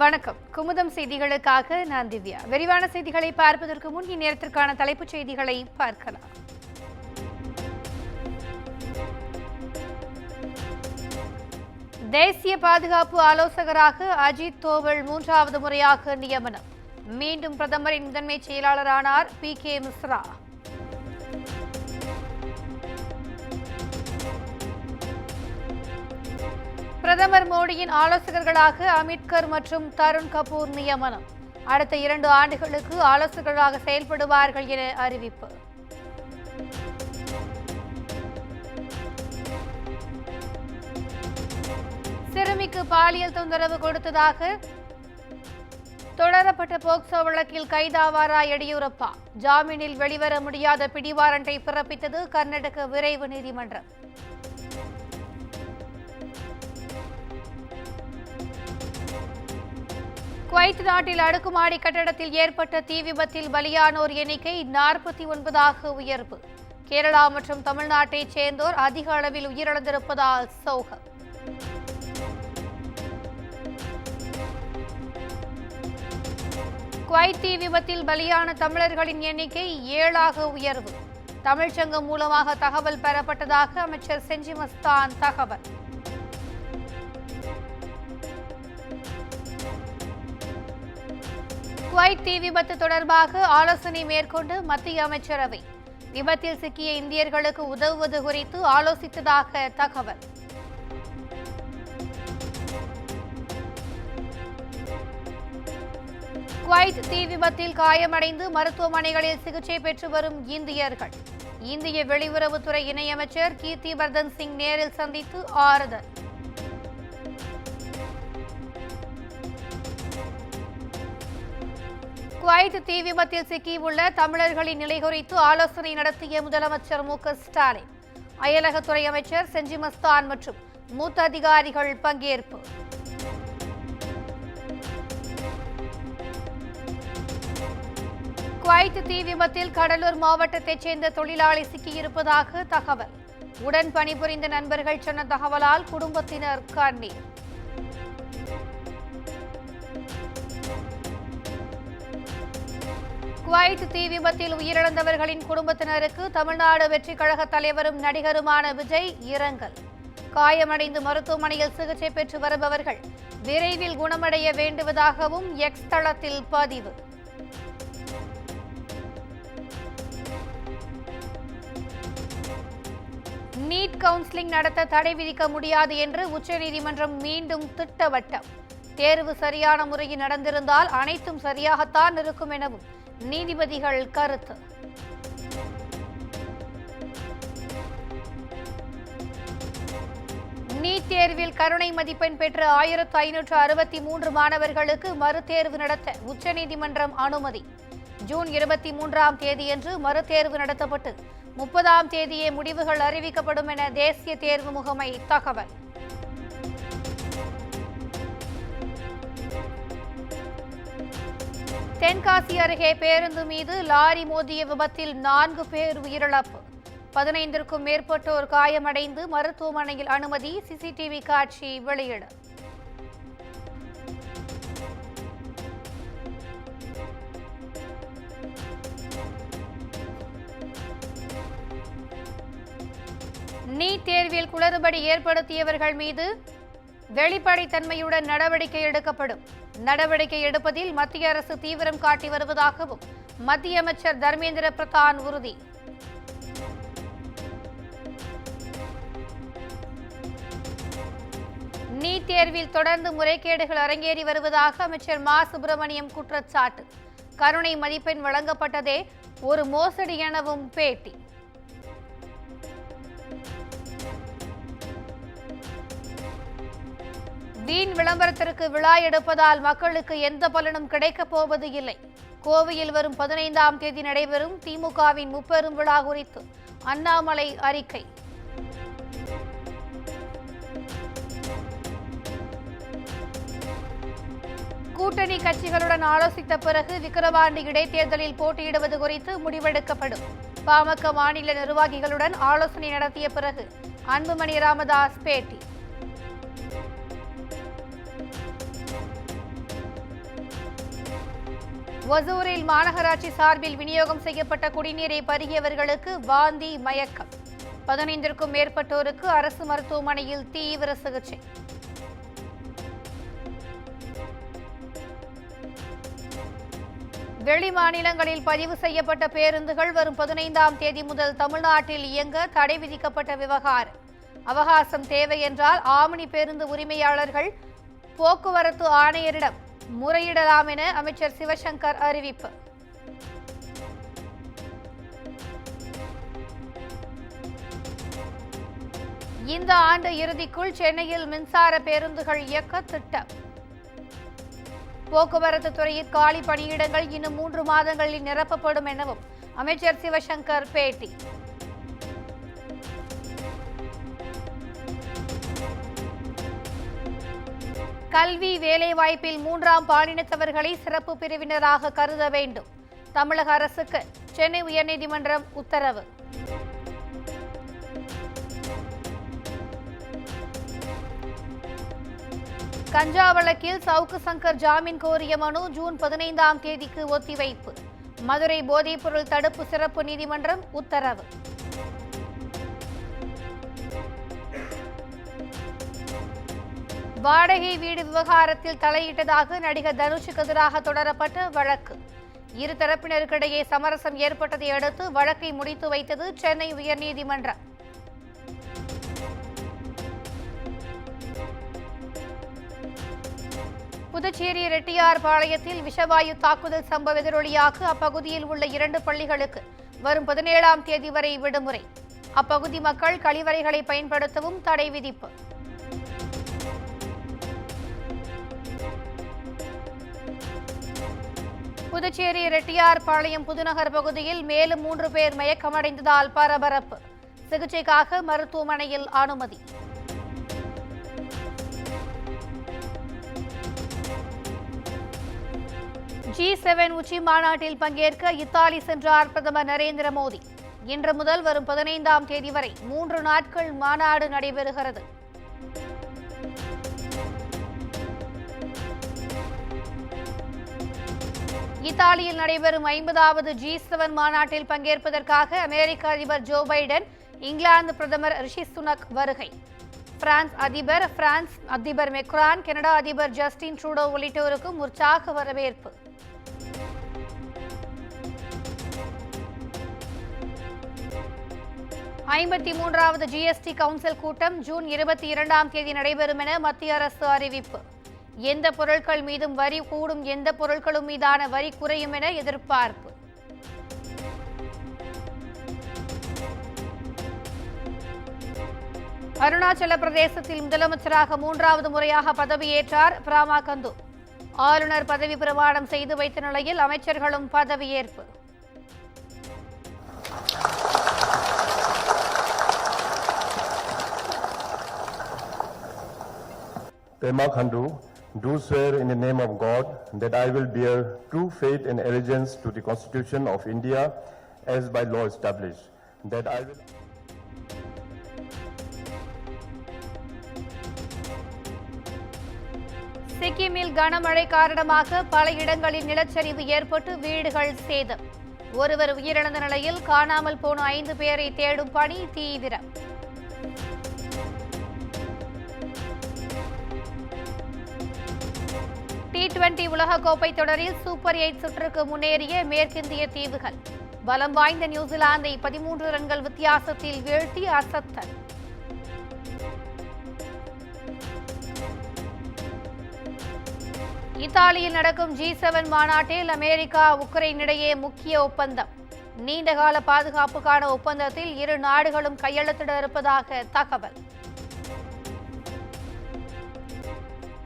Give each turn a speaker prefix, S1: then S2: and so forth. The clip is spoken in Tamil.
S1: வணக்கம். குமுதம் செய்திகளுக்காக நான் திவ்யா. விரிவான செய்திகளை பார்ப்பதற்கு முன் இந்நேரத்திற்கான தலைப்புச் செய்திகளை பார்க்கலாம். தேசிய பாதுகாப்பு ஆலோசகராக அஜித் தோவல் 3வது முறையாக நியமனம். மீண்டும் பிரதமரின் முதன்மை செயலாளரானார் PK மிஸ்ரா. பிரதமர் மோடியின் ஆலோசகர்களாக அமித்கர் மற்றும் தருண் கபூர் நியமனம். அடுத்த 2 ஆண்டுகளுக்கு ஆலோசகர்களாக செயல்படுவார்கள் என அறிவிப்பு. சிறுமிக்கு பாலியல் தொந்தரவு கொடுத்ததாக தொடரப்பட்ட போக்சோ வழக்கில் கைதாவாரா எடியூரப்பா. ஜாமீனில் வெளிவர முடியாத பிடிவாரண்டை பிறப்பித்தது கர்நாடக விரைவு நீதிமன்றம். குவைத் நாட்டில் அடுக்குமாடி கட்டடத்தில் ஏற்பட்ட தீ விபத்தில் பலியானோர் எண்ணிக்கை 49ஆக உயர்வு. கேரளா மற்றும் தமிழ்நாட்டைச் சேர்ந்தோர் அதிக அளவில் உயிரிழந்திருப்பதால் சோகம். குவைத் தீ விபத்தில் பலியான தமிழர்களின் எண்ணிக்கை 7ஆக உயர்வு. தமிழ்ச்சங்கம் மூலமாக தகவல் பெறப்பட்டதாக அமைச்சர் செஞ்சி மஸ்தான் தகவல். குவைத் தீ விபத்து தொடர்பாக ஆலோசனை மேற்கொண்டு மத்திய அமைச்சரவை. விபத்தில் சிக்கிய இந்தியர்களுக்கு உதவுவது குறித்து ஆலோசித்ததாக தகவல். குவைத் தீ விபத்தில் காயமடைந்து மருத்துவமனைகளில் சிகிச்சை பெற்று வரும் இந்தியர்கள். இந்திய வெளியுறவுத்துறை இணையமைச்சர் கீர்த்தி வர்தன் சிங் நேரில் சந்தித்து ஆறுதல். குவைத் தீ விபத்தில் சிக்கியுள்ள தமிழர்களின் நிலை குறித்து ஆலோசனை நடத்திய முதலமைச்சர் MK ஸ்டாலின். அயலகத்துறை அமைச்சர் செஞ்சி மஸ்தான் மற்றும் மூத்த அதிகாரிகள் பங்கேற்பு. குவைத் தீ விபத்தில் கடலூர் மாவட்டத்தைச் சேர்ந்த தொழிலாளி சிக்கியிருப்பதாக தகவல். உடன் பணிபுரிந்த நண்பர்கள் சொன்ன தகவலால் குடும்பத்தினர் கண்ணீர். குவைத் தீ விபத்தில் உயிரிழந்தவர்களின் குடும்பத்தினருக்கு தமிழ்நாடு வெற்றிக் கழக தலைவரும் நடிகருமான விஜய் இரங்கல். காயமடைந்து மருத்துவமனையில் சிகிச்சை பெற்று வருபவர்கள் விரைவில் குணமடைய வேண்டுவதாகவும் எக்ஸ் தளத்தில் பதிவு. நீட் கவுன்சிலிங் நடத்த தடை விதிக்க முடியாது என்று உச்சநீதிமன்றம் மீண்டும் திட்டவட்டம். தேர்வு சரியான முறையில் நடந்திருந்தால் அனைத்தும் சரியாகத்தான் இருக்கும் எனவும் நீதிபதிகள் கருத்து. நீட் தேர்வில் கருணை மதிப்பெண் பெற்ற 1563 மாணவர்களுக்கு மறுதேர்வு நடத்த உச்சநீதிமன்றம் அனுமதி. ஜூன் 23ஆம் தேதியன்று மறுதேர்வு நடத்தப்பட்டு 30ஆம் தேதியே முடிவுகள் அறிவிக்கப்படும் என தேசிய தேர்வு முகமை தகவல். தென்காசி அருகே பேருந்து மீது லாரி மோதிய விபத்தில் 4 பேர் உயிரிழப்பு. 15க்கும் மேற்பட்டோர் காயமடைந்து மருத்துவமனையில் அனுமதி. சிசிடிவி காட்சி வெளியீடு. நீட் தேர்வில் குளறுபடி ஏற்படுத்தியவர்கள் மீது வெளிப்படைத்தன்மையுடன் நடவடிக்கை எடுக்கப்படும். நடவடிக்கை எடுப்பதில் மத்திய அரசு தீவிரம் காட்டி வருவதாகவும் மத்திய அமைச்சர் தர்மேந்திர பிரதான் உறுதி. நீட் தேர்வில் தொடர்ந்து முறைகேடுகள் அரங்கேறி வருவதாக அமைச்சர் மா சுப்பிரமணியம் குற்றச்சாட்டு. கருணை மதிப்பெண் வழங்கப்பட்டதே ஒரு மோசடி எனவும் பேட்டி. வீண் விளம்பரத்திற்கு விழா எடுப்பதால் மக்களுக்கு எந்த பலனும் கிடைக்கப் போவது இல்லை. கோவையில் வரும் 15ஆம் தேதி நடைபெறும் திமுகவின் முப்பெரும் விழா குறித்து அண்ணாமலை அறிக்கை. கூட்டணி கட்சிகளுடன் ஆலோசித்த பிறகு விக்கிரவாண்டி இடைத்தேர்தலில் போட்டியிடுவது குறித்து முடிவெடுக்கப்படும். பாமக மாநில நிர்வாகிகளுடன் ஆலோசனை நடத்திய பிறகு அன்புமணி ராமதாஸ் பேட்டி. ஒசூரில் மாநகராட்சி சார்பில் விநியோகம் செய்யப்பட்ட குடிநீரை பருகியவர்களுக்கு வாந்தி மயக்கம். 15க்கும் மேற்பட்டோருக்கு அரசு மருத்துவமனையில் தீவிர சிகிச்சை. வெளி மாநிலங்களில் பதிவு செய்யப்பட்ட பேருந்துகள் வரும் 15ஆம் தேதி முதல் தமிழ்நாட்டில் இயங்க தடை விதிக்கப்பட்ட விவகாரம். அவகாசம் தேவை என்றால் ஆம்னி பேருந்து உரிமையாளர்கள் போக்குவரத்து ஆணையரிடம் முறையிடலாம் என அமைச்சர் சிவசங்கர் அறிவிப்பு. இந்த ஆண்டு இறுதிக்குள் சென்னையில் மின்சார பேருந்துகள் இயக்க திட்டம். போக்குவரத்து துறையில் காலி பணியிடங்கள் இன்னும் 3 மாதங்களில் நிரப்பப்படும் எனவும் அமைச்சர் சிவசங்கர் பேட்டி. கல்வி வேலைவாய்ப்பில் 3ஆம் பாலினத்தவர்களை சிறப்பு பிரிவினராக கருத வேண்டும். தமிழக அரசுக்கு சென்னை உயர்நீதிமன்றம் உத்தரவு. கஞ்சா வழக்கில் சவுக்கு சங்கர் ஜாமீன் கோரிய மனு ஜூன் 15ஆம் தேதிக்கு ஒத்திவைப்பு. மதுரை போதைப்பொருள் தடுப்பு சிறப்பு நீதிமன்றம் உத்தரவு. வாடகை வீடு விவகாரத்தில் தலையிட்டதாக நடிகர் தனுஷுக்கு எதிராக தொடரப்பட்ட வழக்கு. இரு தரப்பினருக்கிடையே சமரசம் ஏற்பட்டதை அடுத்து வழக்கை முடித்து வைத்தது சென்னை உயர்நீதிமன்றம். புதுச்சேரி ரெட்டியார்பாளையத்தில் விஷவாயு தாக்குதல் சம்பவ எதிரொலியாக அப்பகுதியில் உள்ள 2 பள்ளிகளுக்கு வரும் 17ஆம் தேதி வரை விடுமுறை. அப்பகுதி மக்கள் கழிவறைகளை பயன்படுத்தவும் தடை விதிப்பு. புதுச்சேரி ரெட்டியார்பாளையம் புதுநகர் பகுதியில் மேலும் 3 பேர் மயக்கமடைந்ததால் பரபரப்பு. சிகிச்சைக்காக மருத்துவமனையில் அனுமதி. G7 உச்சி மாநாட்டில் பங்கேற்க இத்தாலி சென்றார் பிரதமர் நரேந்திர மோடி. இன்று முதல் வரும் 15ஆம் தேதி வரை 3 நாட்கள் மாநாடு நடைபெறுகிறது. இத்தாலியில் நடைபெறும் 50வது G7 மாநாட்டில் பங்கேற்பதற்காக அமெரிக்க அதிபர் ஜோ பைடன், இங்கிலாந்து பிரதமர் ரிஷி சுனக் வருகை. பிரான்ஸ் அதிபர் மெக்ரான், கனடா அதிபர் ஜஸ்டின் ட்ரூடோ உள்ளிட்டோருக்கும் உற்சாக வரவேற்பு. ஐம்பத்தி 3வது GST கவுன்சில் கூட்டம் ஜூன் 22ஆம் தேதி நடைபெறும் என மத்திய அரசு அறிவிப்பு. எந்த பொருட்கள் மீதும் வரி கூடும், எந்த பொருட்களும் மீதான வரி குறையும் என எதிர்பார்ப்பு. அருணாச்சல பிரதேசத்தில் முதலமைச்சராக 3வது முறையாக பதவியேற்றார் பிராமா கந்து. ஆளுநர் பதவி பிரமாணம் செய்து வைத்த நிலையில் அமைச்சர்களும் பதவியேற்பு.
S2: Pema Khandu do swear in the name of God that I will bear true faith and allegiance to the Constitution of India as by law established, that I will
S1: சிக்கிமில் கனமழை காரணமாக பல இடங்களில் நிலச்சரிவு ஏற்பட்டு வீடுகள் சேதம். ஒருவர் உயிரிழந்த நிலையில் காணாமல் போன 5 பேரை தேடும் பணி தீவிரம். T20 உலகக்கோப்பை தொடரில் சூப்பர் 8 சுற்றுக்கு முன்னேறிய மேற்கிந்திய தீவுகள். பலம் வாய்ந்த நியூசிலாந்தை 13 ரன்கள் வித்தியாசத்தில் வீழ்த்தி அசத்தல். இத்தாலியில் நடக்கும் G7 மாநாட்டில் அமெரிக்கா, உக்ரைன் இடையே முக்கிய ஒப்பந்தம். நீண்டகால பாதுகாப்புக்கான ஒப்பந்தத்தில் இரு நாடுகளும் கையெழுத்திட இருப்பதாக தகவல்.